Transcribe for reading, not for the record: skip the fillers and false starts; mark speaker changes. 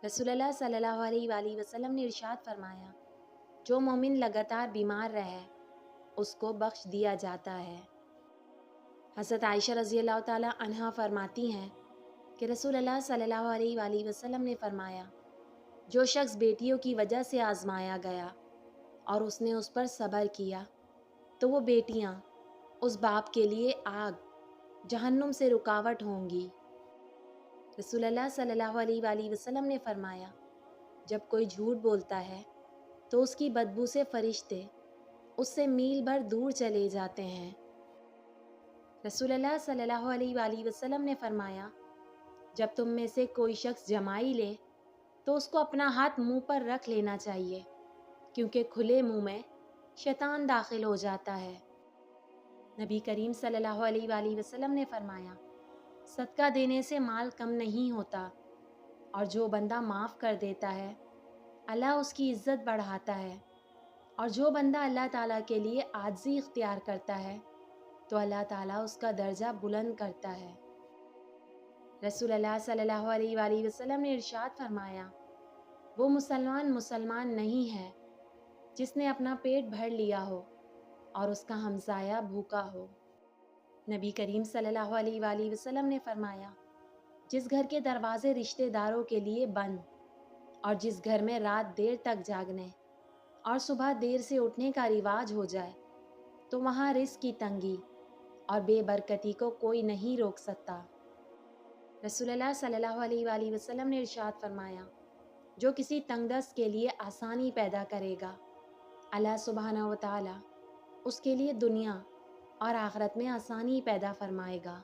Speaker 1: رسول اللہ صلی اللہ علیہ وآلہ وسلم نے ارشاد فرمایا، جو مومن لگاتار بیمار رہے اس کو بخش دیا جاتا ہے۔ حضرت عائشہ رضی اللہ تعالیٰ عنہا فرماتی ہیں کہ رسول اللہ صلی اللہ علیہ وآلہ وسلم نے فرمایا، جو شخص بیٹیوں کی وجہ سے آزمایا گیا اور اس نے اس پر صبر کیا تو وہ بیٹیاں اس باپ کے لیے آگ جہنم سے رکاوٹ ہوں گی۔ رسول اللہ صلی اللہ علیہ وآلہ وسلم نے فرمایا، جب کوئی جھوٹ بولتا ہے تو اس کی بدبو سے فرشتے اس سے میل بھر دور چلے جاتے ہیں۔ رسول اللہ صلی اللہ علیہ وآلہ وسلم نے فرمایا، جب تم میں سے کوئی شخص جمائی لے تو اس کو اپنا ہاتھ منہ پر رکھ لینا چاہیے، کیونکہ کھلے منہ میں شیطان داخل ہو جاتا ہے۔ نبی کریم صلی اللہ علیہ وآلہ وسلم نے فرمایا، صدقہ دینے سے مال کم نہیں ہوتا، اور جو بندہ معاف کر دیتا ہے اللہ اس کی عزت بڑھاتا ہے، اور جو بندہ اللہ تعالیٰ کے لیے عاجزی اختیار کرتا ہے تو اللہ تعالیٰ اس کا درجہ بلند کرتا ہے۔ رسول اللہ صلی اللہ علیہ وآلہ وسلم نے ارشاد فرمایا، وہ مسلمان نہیں ہے جس نے اپنا پیٹ بھر لیا ہو اور اس کا ہمسایہ بھوکا ہو۔ نبی کریم صلی اللہ علیہ وآلہ وسلم نے فرمایا، جس گھر کے دروازے رشتہ داروں کے لیے بند اور جس گھر میں رات دیر تک جاگنے اور صبح دیر سے اٹھنے کا رواج ہو جائے تو وہاں رزق کی تنگی اور بے برکتی کو کوئی نہیں روک سکتا۔ رسول اللہ صلی اللہ علیہ وآلہ وسلم نے ارشاد فرمایا، جو کسی تنگ دست کے لیے آسانی پیدا کرے گا اللہ سبحانہ و تعالی اس کے لیے دنیا اور آخرت میں آسانی پیدا فرمائے گا۔